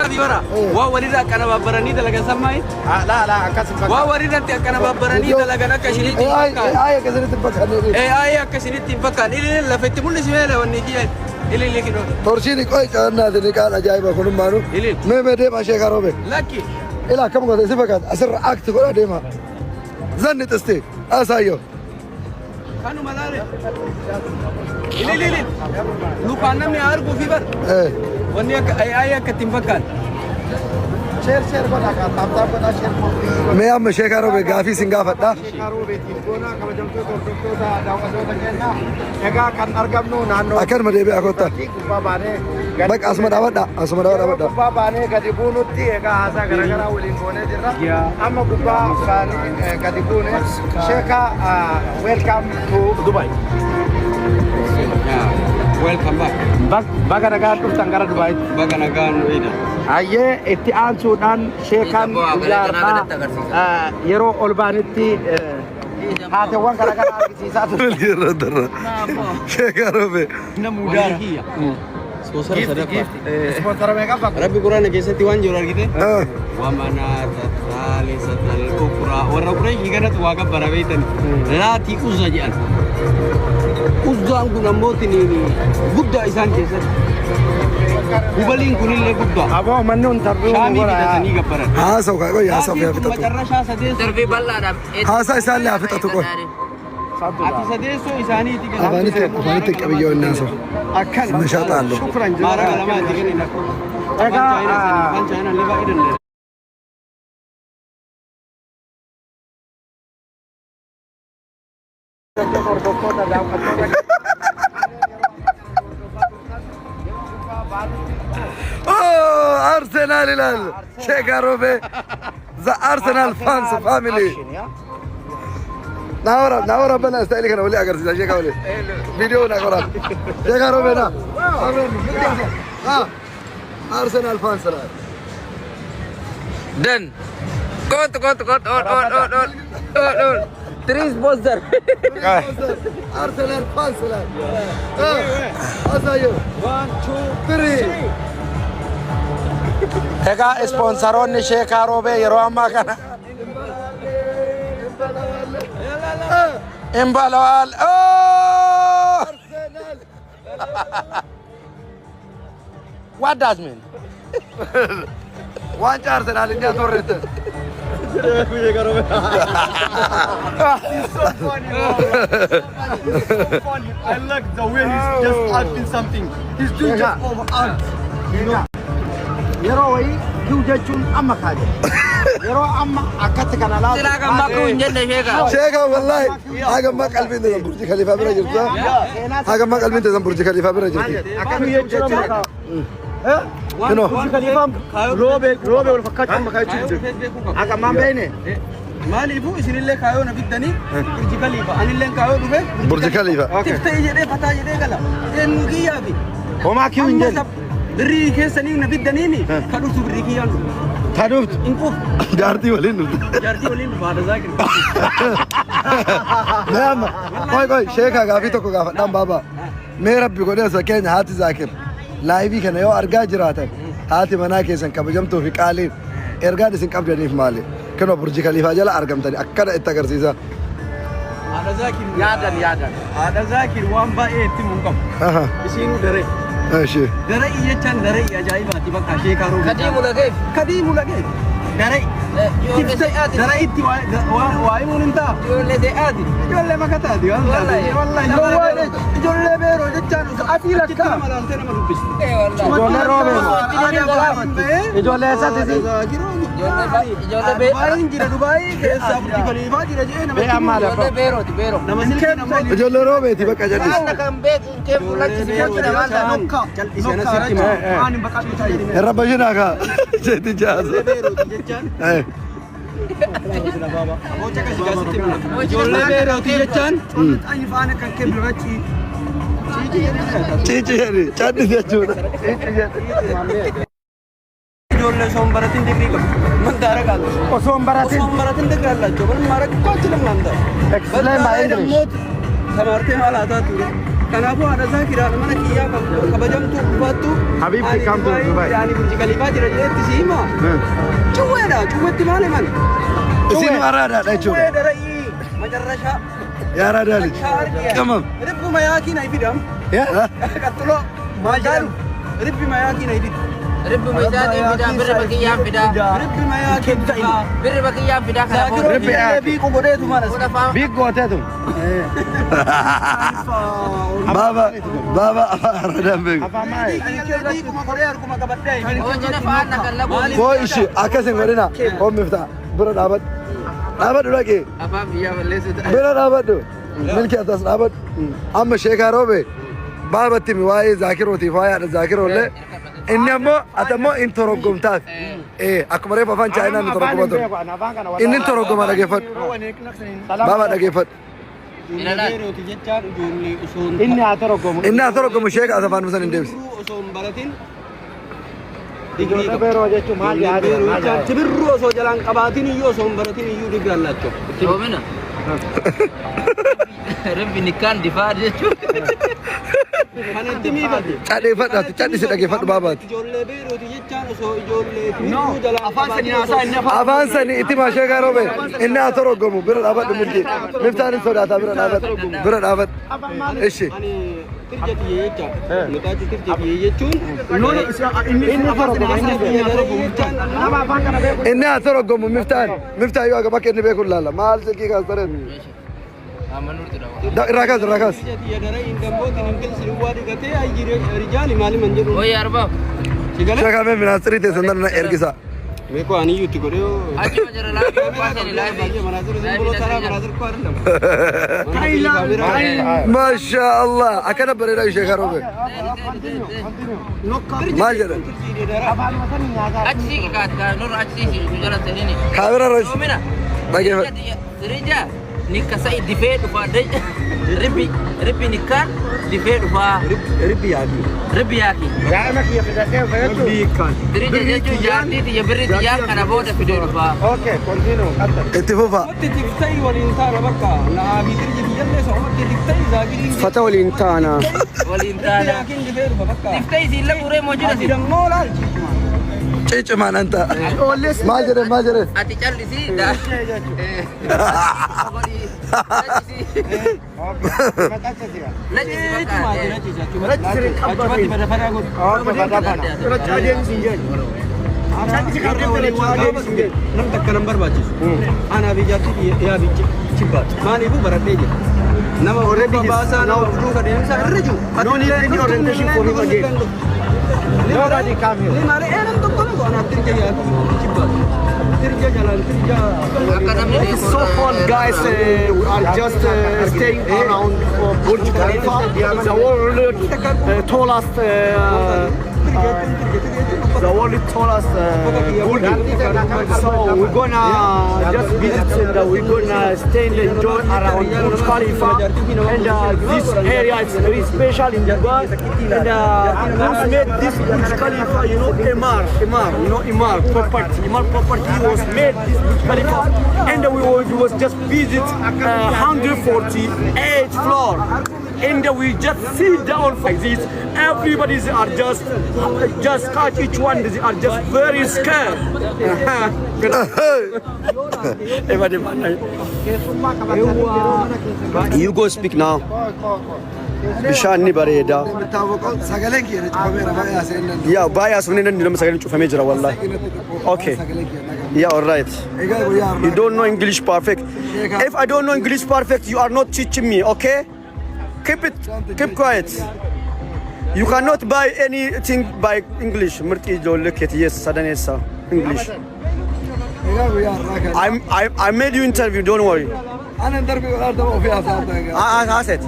ديورا ووريدا كان بابراني دلقا سماي لا أكاسم فكان ووريدا كان بابراني دلقا نكشني آية كسرت الفكان آية كشني تنفكان إلي لفت مول سميله ونيجي إلي كده تورشيني كوي كأننا ذي كان عجائب أكون مانو ما ديما شيء كاروبي لكن إلا كم قد سيفكان أسر أكت كولا ديما زن تستي أسايو كانوا ملاري إلي لو كنا مياركو فيبر ونيا آية كتنفكان شير كنا كتاب كنا شير मैं अब शेखारो बे गाफी सिंगा फटा शेखारो बे तीनों कब जमते तो दावा जो तक ना एगा kan argamnu nano akan made be akota kubba bane bak asma dawada kubba bane gadi bunutti ega asa gara ulin bone jirra amma kubba kan gadi bune sheka welcome to Dubai welcome back baganagan tangara Dubai baganagan ina aye ittian sudan shekan yarna yero olbanitti hate wan gara argisiisa yero darra shekharo be namuda sponsor sadaka sponsor mega pak rabbi qur'ana keessatti waan jiru argite wa manata thalisatan al-ukra warra qur'an higanat waa gabbara beetan laati uzza jedhan uzzaan kun ammootin guddaa isaan keessatti hubaliin kunillee guddaa abo mannun tarbiyu shaamii fidatanii gabbaran haasaw ka qoy haasaw ya fitatu macarrashaa sadees darbii bal'aadhaaf haasa isaan la fitatu qoy ati sadeessoo isaaniiti abanite qabiyyo innaaso akkan nashata allo shukran maara galamaati kenina ega kan china leba idan oh arsenal ilal shekharo be the arsenal fans family ناورا بنا استايلك انا ولي اقرا شيخ ولي فيديو نقرا شيخ روبنا ارسنال فانس dan kot three sponsor ارسنال فانس اسايو 1 2 3 ega sponsoronni shekharo be yero amma kana Imbalawal. Oh! What does mean? One Arsenal in the torrent. He's so funny. I like the way he's just acting something. He's doing just over art. You know. Yero wai jujachun amma kaje. Yero amma akati kana la. sila kan baku injenne Sheka wallahi haga ma qalbin da burj khalifa bira jirta haga ma qalbin da burj khalifa bira jirta Akami yechura maka. kino Khalifa robe wal fakkat amma kai chuje. Aga mambe ne. maaliifu isinillee kaayoo na biddanii burji khalifa anillee kaayoo dhufe burj khalifa tiftee jedhee fataa jedhee gala eenyu kiyyaafi Homa kiu injenne. birrii keessanii na biddaniini kadhutu birrii kiyyaan dhufe Taduft. inquuf jaartii waliin dhufte jaartii waliin dhufa haadha zaakir Meema koy sheeka gaafii tokko gaafadhaan baaba mee rabbi godhee osoo keenya haati zaakir laayivii kana yoo argaa jiraatan haati manaa keessan kabajamtuu fi qaaliin ergaan isin qabdaniif maali kanoo burji khaliifaa jala argamtanii akkana itti agarsiisa haadha zaakir Yadan. haadha zaakir waan baay'ee itti mun qabu isiinuu daree Eeshi daree jechaan daree ajaa'ibaati bakka sheekaa roobe kadii mulaqeef daree daree itti waa himuun hin ta'a ijoollee makataati wallahi ijoollee beeroo jechaan asii lakkaa malaaltee nama dubbistu Ijoollee roobe. Ijoollee eessatti Dubaayin jira Dubaayii keessaa burji khaliifaa jira jedhee nama Bee amma lafa. nama silkee nama ijoollee roobeeti bakka jallis irra bashinaa kaa jeetti jaasa ijoollee beerooti jechaan ciici jedhi cadhi jechuudha ijoollee osoo hin baratin digrii qabu mandaara qabu osoo hin baratin. osoo hin baratin digrii allaachuu bal maara qochi nama handa Explain my English. tamartee maal haa taatu Kanaafuu haadha isaa kiraadha mana kiyyaa kabajamtu ufattu. Habibti kamtu Dubai. Yaani Burji Khalifaa jira jedhetti si hima. Cuweedha cuwetti maali man. Isin araadaadha jechuudha. Cuweedha ra'ii macarrashaa. Yaa araadaali. Qamam. Ribbu mayaakii na ifidam. Qaxxuloo maal jedhamu. Ribbi mayaakii na ifidam. Ribbi mayaakii fidaa birri bakiyyaan fidaa. Ribbi mayaakii fidaa. Birri bakiyyaan fidaa kana booda. Ribbi biiqu godheetu manas. Biik gooteetu. Baba afaan araadaan beeku. Afaan maali? Biiquma godhee harkuma qabadhee. Hojii faana kan lagu. Koo ishi akkasin godhina hommiftaa bira dhaabadhu. Dhaabadhu dhaqee. Afaan biyyaa balleessu ta'a. Bira dhaabadhu. Milki atas dhaabadhu. Amma sheekaa roobe baabatti mi waa'ee zaakirootiif waa'ee haadha zaakiroolle. Inni ammoo ati ammoo in toroggomtaaf. Akkuma reefu afaan chaayinaan ni toroggoma ture. Inni toroggoma dhageeffadhu. Baaba dhageeffadhu. Inni haa toroggomu. Inni haa toroggomu sheekaa afaan musan hin deebisi. Osoo hin baratin. Ijoollee beeroo jechuun maal yaadu? Tibirru osoo jalaan qabaatin iyyuu osoo hin baratin iyyuu digri allaachoo. Oomina. Ribbi nikkaan difaa jechuudha. Kan itti miidhate. Cadheeffadhaati cadhisi dhageeffadhu baabaati. Ijoollee beerooti jechaan osoo ijoollee tibirru jalaan Afaan sanii haasaa inni Afaan sanii itti maa sheekaa roobe inni haa toroggomu bira dhaabadhu milki. Miftaanin sodaataa bira dhaabadhu. Bira dhaabadhu. Ishi. ani tirja tiyye jechaan. Maqaatti tirja tiyye jechuun. inni toroggomu. Nama afaan kana beeku. Inni haa toroggomu miftaan. Miftaan yoo akka bakka inni beeku laala. Maal silkii kaas tareet. Amanuutu dhawa. Irraa kaas irraa kaas. Tirja tiyye daree hin dambootiin hin bilsi waa dhigatee ayyi rijaali maali man jedhu. Oyi arbaaf. Sigale. Sheekaa mee minaastirii teessan dana ergisa. Meeqoo ani iyyuu itti godhee. Achuma jira laafii baasanii laafii. Masha Allah. Akkana bareedaa sheekaa roobe. Maal jedhan. Achi siiki kaata nurra achi siiki jala seenini. Kaabira roos. Oomina. Dhageeffadhu. Sirija nikka sa'i difee dhufaa ribbi nikkaan difee dhufaa. Ribbi yaaki. Ribbi yaaki. Daa'ima kiyya fidadhee fayyadu. Biikan. Sirija jechuun jaartii tiyya birri tiyyaa kana booda fidee dhufaa. Okay, continue. Itti fufa. Wanti tiftayi waliin taana bakka naa fi tirji biyyalle so wanti tiftayi zaagirii. Fata waliin taana. Waliin taana. Yaakiin difee dhufa bakka. Tiftee isiin lamuuree moo jira si? Dammoo laal. Ciicimaan anta. Maal jedhan maal jedhan. Ati callisii Nam takka nan barbaachisu. Anaa fi jaartii yaa fi chibbaat. Maaliifuu baradhee jira. Nama already baasaa nama fuduu ka deemsa irra jiru. No need any orientation for him again. Nobody come here. Ni malee eenan tokko nu anaaf tirja yaa chibbaat. Tirja jalaan tirja. It's so fun, guys. We are just staying around Burj Khalifa, the world tallest, the world tallest building. So we're gonna just visit and we're gonna stay and enjoy around Burj Khalifa. And this area is very special in Dubai. And who's made this Burj Khalifa? You know, Emar. You know, Emar property. Emar property was made this Burj Khalifa, and we was just visit 148 floor. And we just sit down like this. Everybody are just catch each one. They are just very scared. You go speak now. Bishaan ni bareeda. Sagaleen kiyya cufameera baay'ee seenan. Yeah, baay'ee asumni namni nama sagaleen cufamee jira wallahi. Okay. Yeah, all right. Egaa guyyaa You don't know English perfect. If I don't know English perfect, you are not teaching me, okay? Keep quiet. You cannot buy anything by English. Murti ijoollee keeti yes sadanessa English. egaa guyyaa irraa kan. I made you interview, don't worry. Ana darbii walaal ta'uu fi haasaa ta'e. I said.